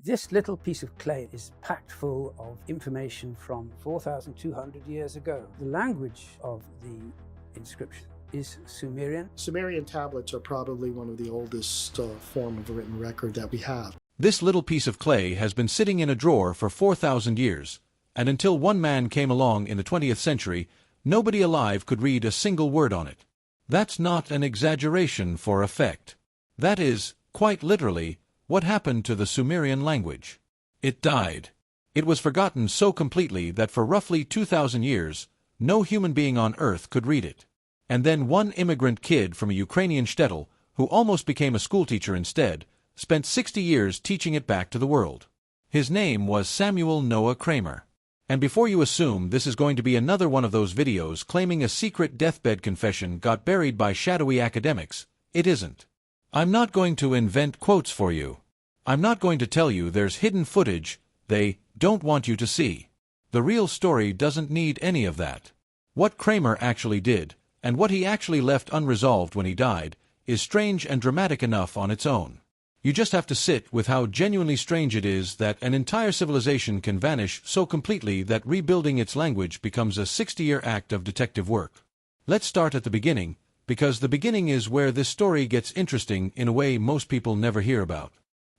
This little piece of clay is packed full of information from 4,200 years ago. The language of the inscription is Sumerian. Sumerian tablets are probably one of the oldest form of written record that we have. This little piece of clay has been sitting in a drawer for 4,000 years, and until one man came along in the 20th century, nobody alive could read a single word on it. That's not an exaggeration for effect. That is, quite literally, what happened to the Sumerian language. It died. It was forgotten so completely that for roughly 2,000 years, no human being on Earth could read it. And then one immigrant kid from a Ukrainian shtetl, who almost became a schoolteacher instead, spent 60 years teaching it back to the world. His name was Samuel Noah Kramer. And before you assume this is going to be another one of those videos claiming a secret deathbed confession got buried by shadowy academics, it isn't. I'm not going to invent quotes for you. I'm not going to tell you there's hidden footage they don't want you to see. The real story doesn't need any of that. What Kramer actually did, and what he actually left unresolved when he died, is strange and dramatic enough on its own. You just have to sit with how genuinely strange it is that an entire civilization can vanish so completely that rebuilding its language becomes a 60-year act of detective work. Let's start at the beginning, because the beginning is where this story gets interesting in a way most people never hear about.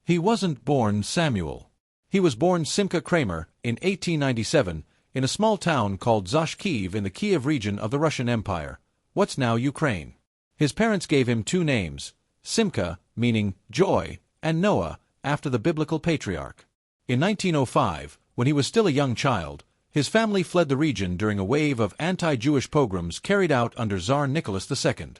He wasn't born Samuel. He was born Simcha Kramer in 1897 in a small town called Zashkiv in the Kiev region of the Russian Empire, what's now Ukraine. His parents gave him two names, Simcha, meaning joy, and Noah, after the biblical patriarch. In 1905, when he was still a young child, his family fled the region during a wave of anti-Jewish pogroms carried out under Tsar Nicholas II.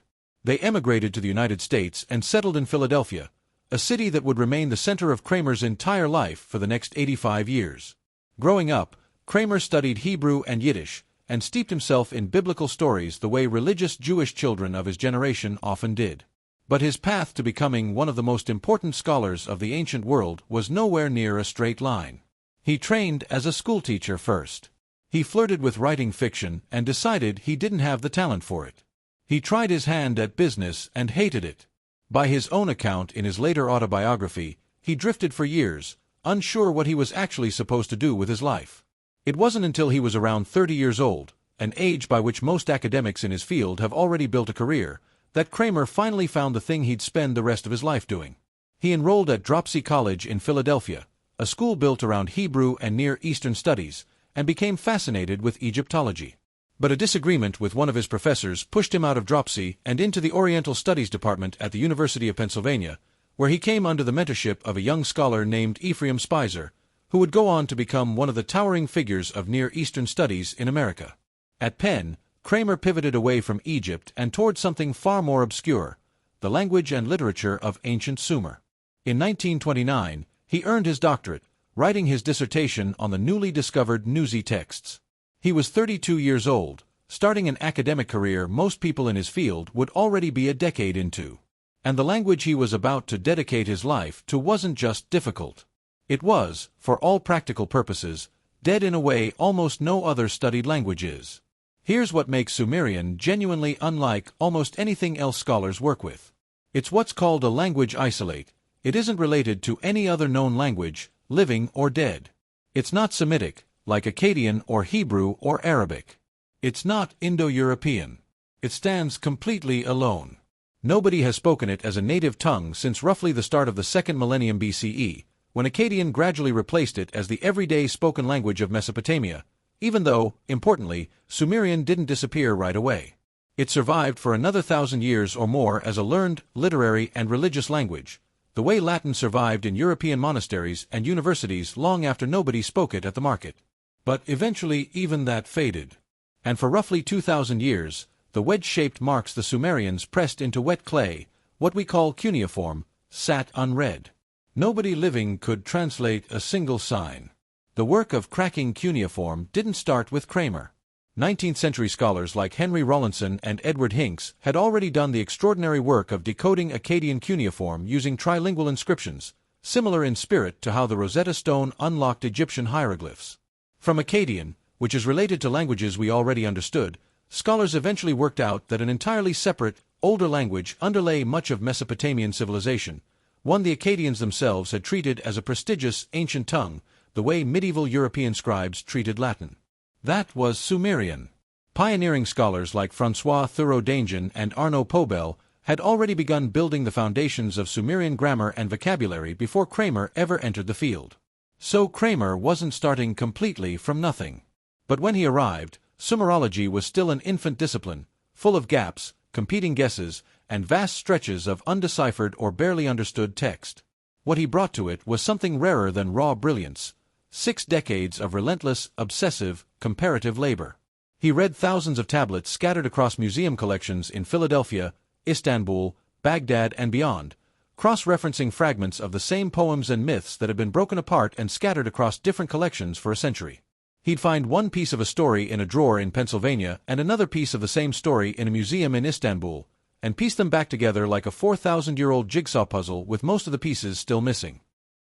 They emigrated to the United States and settled in Philadelphia, a city that would remain the center of Kramer's entire life for the next 85 years. Growing up, Kramer studied Hebrew and Yiddish, and steeped himself in biblical stories the way religious Jewish children of his generation often did. But his path to becoming one of the most important scholars of the ancient world was nowhere near a straight line. He trained as a schoolteacher first. He flirted with writing fiction and decided he didn't have the talent for it. He tried his hand at business and hated it. By his own account in his later autobiography, he drifted for years, unsure what he was actually supposed to do with his life. It wasn't until he was around 30 years old, an age by which most academics in his field have already built a career, that Kramer finally found the thing he'd spend the rest of his life doing. He enrolled at Dropsy College in Philadelphia, a school built around Hebrew and Near Eastern studies, and became fascinated with Egyptology. But a disagreement with one of his professors pushed him out of Dropsy and into the Oriental Studies department at the University of Pennsylvania, where he came under the mentorship of a young scholar named Ephraim Spicer, who would go on to become one of the towering figures of Near Eastern studies in America. At Penn, Kramer pivoted away from Egypt and toward something far more obscure, the language and literature of ancient Sumer. In 1929, he earned his doctorate, writing his dissertation on the newly discovered Nuzi texts. He was 32 years old, starting an academic career most people in his field would already be a decade into. And the language he was about to dedicate his life to wasn't just difficult. It was, for all practical purposes, dead in a way almost no other studied language is. Here's what makes Sumerian genuinely unlike almost anything else scholars work with. It's what's called a language isolate. It isn't related to any other known language, living or dead. It's not Semitic, like Akkadian or Hebrew or Arabic. It's not Indo-European. It stands completely alone. Nobody has spoken it as a native tongue since roughly the start of the 2nd millennium BCE, when Akkadian gradually replaced it as the everyday spoken language of Mesopotamia, even though, importantly, Sumerian didn't disappear right away. It survived for another 1,000 years or more as a learned, literary, and religious language, the way Latin survived in European monasteries and universities long after nobody spoke it at the market. But eventually even that faded. And for roughly 2,000 years, the wedge-shaped marks the Sumerians pressed into wet clay, what we call cuneiform, sat unread. Nobody living could translate a single sign. The work of cracking cuneiform didn't start with Kramer. 19th-century scholars like Henry Rawlinson and Edward Hincks had already done the extraordinary work of decoding Akkadian cuneiform using trilingual inscriptions, similar in spirit to how the Rosetta Stone unlocked Egyptian hieroglyphs. From Akkadian, which is related to languages we already understood, scholars eventually worked out that an entirely separate, older language underlay much of Mesopotamian civilization, one the Akkadians themselves had treated as a prestigious ancient tongue, the way medieval European scribes treated Latin. That was Sumerian. Pioneering scholars like François Thoreau-Daingen and Arnaud Pobel had already begun building the foundations of Sumerian grammar and vocabulary before Kramer ever entered the field. So Kramer wasn't starting completely from nothing. But when he arrived, Sumerology was still an infant discipline, full of gaps, competing guesses, and vast stretches of undeciphered or barely understood text. What he brought to it was something rarer than raw brilliance: 6 decades of relentless, obsessive, comparative labor. He read thousands of tablets scattered across museum collections in Philadelphia, Istanbul, Baghdad, and beyond, cross-referencing fragments of the same poems and myths that had been broken apart and scattered across different collections for a century. He'd find one piece of a story in a drawer in Pennsylvania and another piece of the same story in a museum in Istanbul, and piece them back together like a 4,000-year-old jigsaw puzzle with most of the pieces still missing.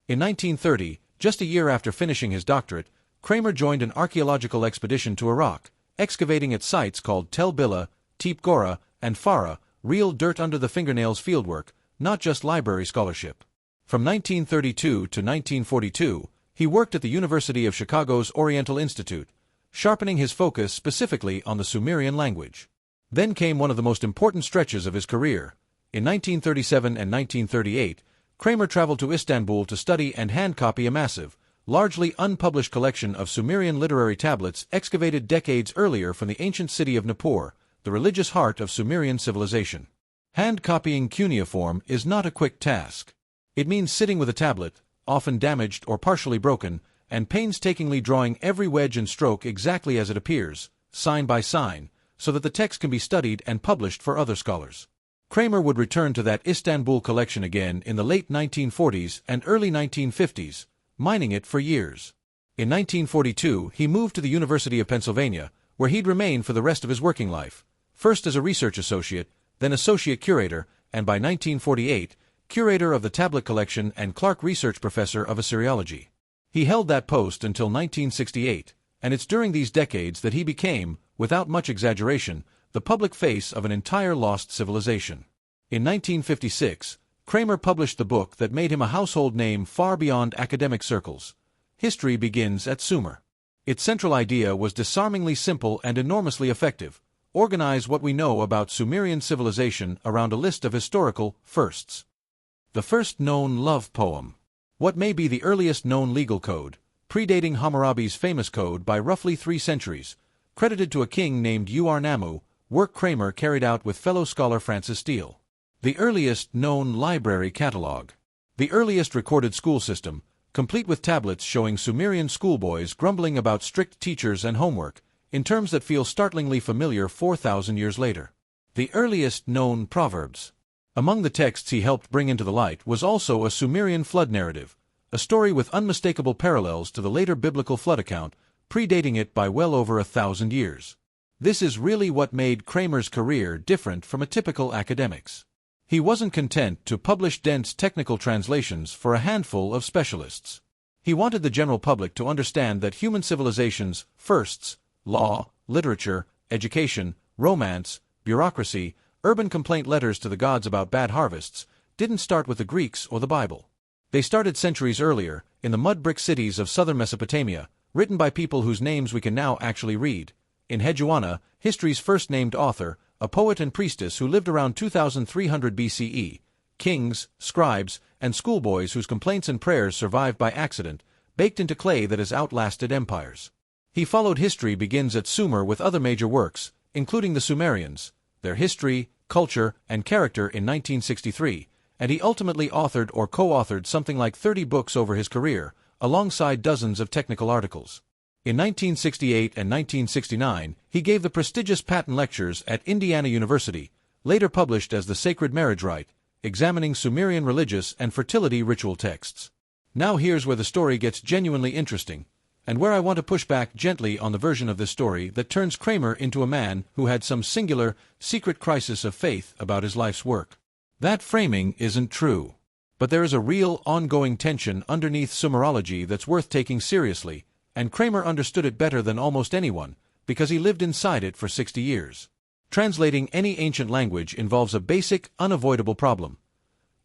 In 1930, just a year after finishing his doctorate, Kramer joined an archaeological expedition to Iraq, excavating at sites called Tel Bila, Tepe Gora, and Farah, real dirt-under-the-fingernails fieldwork, not just library scholarship. From 1932 to 1942, he worked at the University of Chicago's Oriental Institute, sharpening his focus specifically on the Sumerian language. Then came one of the most important stretches of his career. In 1937 and 1938, Kramer traveled to Istanbul to study and hand-copy a massive, largely unpublished collection of Sumerian literary tablets excavated decades earlier from the ancient city of Nippur, the religious heart of Sumerian civilization. Hand-copying cuneiform is not a quick task. It means sitting with a tablet, often damaged or partially broken, and painstakingly drawing every wedge and stroke exactly as it appears, sign by sign, so that the text can be studied and published for other scholars. Kramer would return to that Istanbul collection again in the late 1940s and early 1950s, mining it for years. In 1942, he moved to the University of Pennsylvania, where he'd remain for the rest of his working life, first as a research associate, then associate curator, and by 1948, curator of the tablet collection and Clark Research Professor of Assyriology. He held that post until 1968, and it's during these decades that he became, without much exaggeration, the public face of an entire lost civilization. In 1956, Kramer published the book that made him a household name far beyond academic circles. History Begins at Sumer. Its central idea was disarmingly simple and enormously effective: organize what we know about Sumerian civilization around a list of historical firsts. The first known love poem. What may be the earliest known legal code, predating Hammurabi's famous code by roughly 3 centuries, credited to a king named Ur-Nammu, work Kramer carried out with fellow scholar Francis Steele. The earliest known library catalog. The earliest recorded school system, complete with tablets showing Sumerian schoolboys grumbling about strict teachers and homework, in terms that feel startlingly familiar 4,000 years later. The earliest known proverbs. Among the texts he helped bring into the light was also a Sumerian flood narrative, a story with unmistakable parallels to the later biblical flood account, predating it by well over 1,000 years. This is really what made Kramer's career different from a typical academic's. He wasn't content to publish dense technical translations for a handful of specialists. He wanted the general public to understand that human civilization's firsts, law, literature, education, romance, bureaucracy, urban complaint letters to the gods about bad harvests, didn't start with the Greeks or the Bible. They started centuries earlier, in the mud-brick cities of southern Mesopotamia, written by people whose names we can now actually read. In Hejuana, history's first named author, a poet and priestess who lived around 2300 BCE, kings, scribes, and schoolboys whose complaints and prayers survived by accident, baked into clay that has outlasted empires. He followed History Begins at Sumer with other major works, including the Sumerians, their history, culture, and character in 1963, and he ultimately authored or co-authored something like 30 books over his career, alongside dozens of technical articles. In 1968 and 1969, he gave the prestigious patent lectures at Indiana University, later published as The Sacred Marriage Rite, examining Sumerian religious and fertility ritual texts. Now here's where the story gets genuinely interesting, and where I want to push back gently on the version of this story that turns Kramer into a man who had some singular, secret crisis of faith about his life's work. That framing isn't true. But there is a real, ongoing tension underneath Sumerology that's worth taking seriously, and Kramer understood it better than almost anyone, because he lived inside it for 60 years. Translating any ancient language involves a basic, unavoidable problem.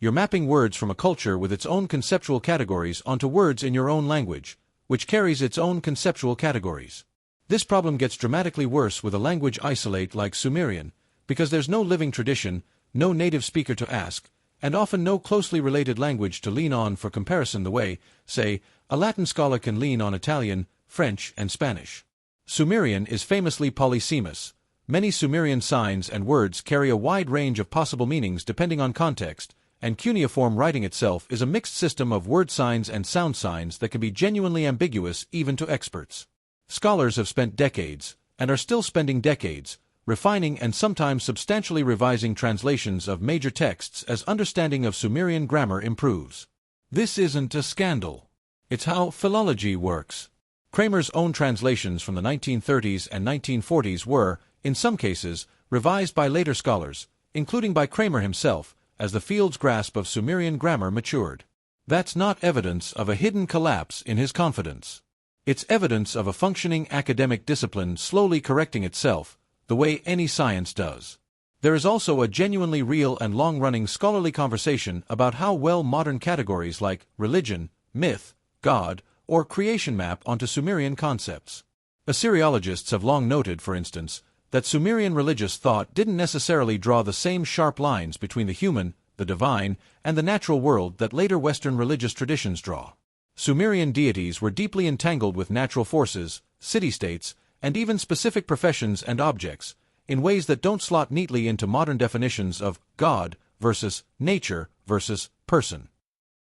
You're mapping words from a culture with its own conceptual categories onto words in your own language, which carries its own conceptual categories. This problem gets dramatically worse with a language isolate like Sumerian, because there's no living tradition, no native speaker to ask, and often no closely related language to lean on for comparison the way, say, a Latin scholar can lean on Italian, French, and Spanish. Sumerian is famously polysemous. Many Sumerian signs and words carry a wide range of possible meanings depending on context, and cuneiform writing itself is a mixed system of word signs and sound signs that can be genuinely ambiguous even to experts. Scholars have spent decades, and are still spending decades, refining and sometimes substantially revising translations of major texts as understanding of Sumerian grammar improves. This isn't a scandal. It's how philology works. Kramer's own translations from the 1930s and 1940s were, in some cases, revised by later scholars, including by Kramer himself, as the field's grasp of Sumerian grammar matured. That's not evidence of a hidden collapse in his confidence. It's evidence of a functioning academic discipline slowly correcting itself, the way any science does. There is also a genuinely real and long-running scholarly conversation about how well modern categories like religion, myth, God, or creation map onto Sumerian concepts. Assyriologists have long noted, for instance, that Sumerian religious thought didn't necessarily draw the same sharp lines between the human, the divine, and the natural world that later Western religious traditions draw. Sumerian deities were deeply entangled with natural forces, city-states, and even specific professions and objects, in ways that don't slot neatly into modern definitions of God versus nature versus person.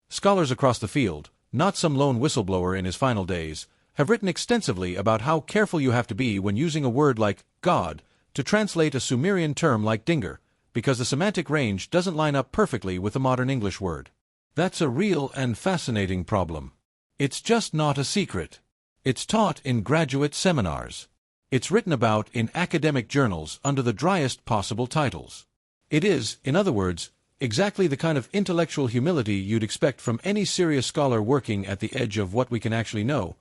Scholars across the field, not some lone whistleblower in his final days, have written extensively about how careful you have to be when using a word like God to translate a Sumerian term like dinger, because the semantic range doesn't line up perfectly with the modern English word. That's a real and fascinating problem. It's just not a secret. It's taught in graduate seminars. It's written about in academic journals under the driest possible titles. It is, in other words, exactly the kind of intellectual humility you'd expect from any serious scholar working at the edge of what we can actually know,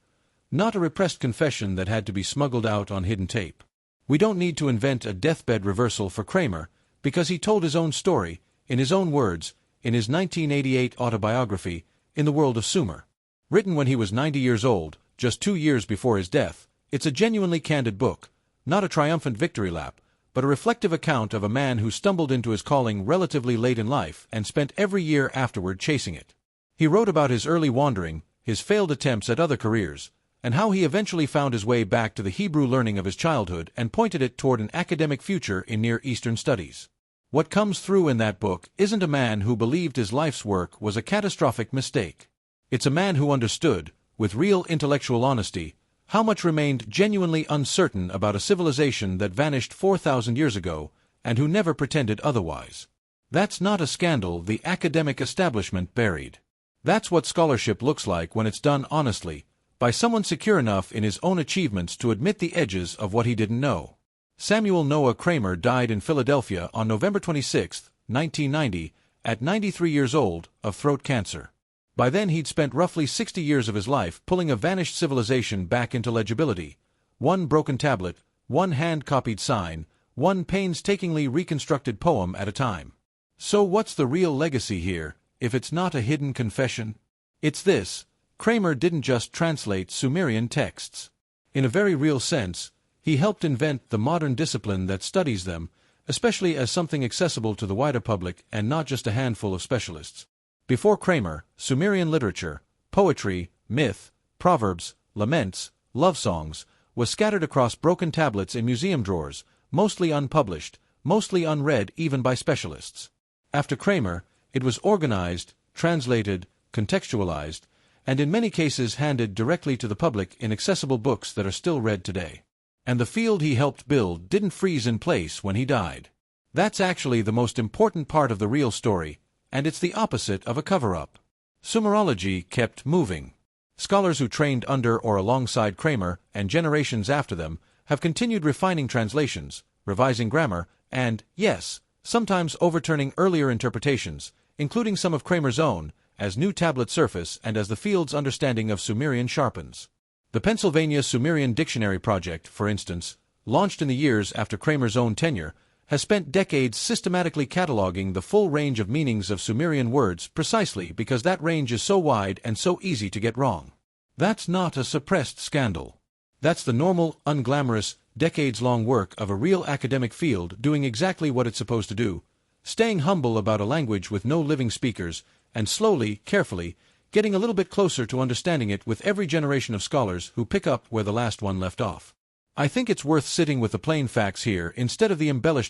not a repressed confession that had to be smuggled out on hidden tape. We don't need to invent a deathbed reversal for Kramer, because he told his own story, in his own words, in his 1988 autobiography, In the World of Sumer. Written when he was 90 years old, just 2 years before his death, it's a genuinely candid book, not a triumphant victory lap, but a reflective account of a man who stumbled into his calling relatively late in life and spent every year afterward chasing it. He wrote about his early wandering, his failed attempts at other careers, and how he eventually found his way back to the Hebrew learning of his childhood and pointed it toward an academic future in Near Eastern studies. What comes through in that book isn't a man who believed his life's work was a catastrophic mistake. It's a man who understood, with real intellectual honesty, how much remained genuinely uncertain about a civilization that vanished 4,000 years ago and who never pretended otherwise. That's not a scandal the academic establishment buried. That's what scholarship looks like when it's done honestly, by someone secure enough in his own achievements to admit the edges of what he didn't know. Samuel Noah Kramer died in Philadelphia on November 26, 1990, at 93 years old, of throat cancer. By then he'd spent roughly 60 years of his life pulling a vanished civilization back into legibility. One broken tablet, one hand-copied sign, one painstakingly reconstructed poem at a time. So what's the real legacy here, if it's not a hidden confession? It's this: Kramer didn't just translate Sumerian texts. In a very real sense, he helped invent the modern discipline that studies them, especially as something accessible to the wider public and not just a handful of specialists. Before Kramer, Sumerian literature, poetry, myth, proverbs, laments, love songs, was scattered across broken tablets in museum drawers, mostly unpublished, mostly unread even by specialists. After Kramer, it was organized, translated, contextualized, and in many cases handed directly to the public in accessible books that are still read today. And the field he helped build didn't freeze in place when he died. That's actually the most important part of the real story, and it's the opposite of a cover-up. Sumerology kept moving. Scholars who trained under or alongside Kramer, and generations after them, have continued refining translations, revising grammar, and, yes, sometimes overturning earlier interpretations, including some of Kramer's own, as new tablets surface and as the field's understanding of Sumerian sharpens. The Pennsylvania Sumerian Dictionary Project, for instance, launched in the years after Kramer's own tenure, has spent decades systematically cataloging the full range of meanings of Sumerian words precisely because that range is so wide and so easy to get wrong. That's not a suppressed scandal. That's the normal, unglamorous, decades-long work of a real academic field doing exactly what it's supposed to do, staying humble about a language with no living speakers, and slowly, carefully, getting a little bit closer to understanding it with every generation of scholars who pick up where the last one left off. I think it's worth sitting with the plain facts here instead of the embellished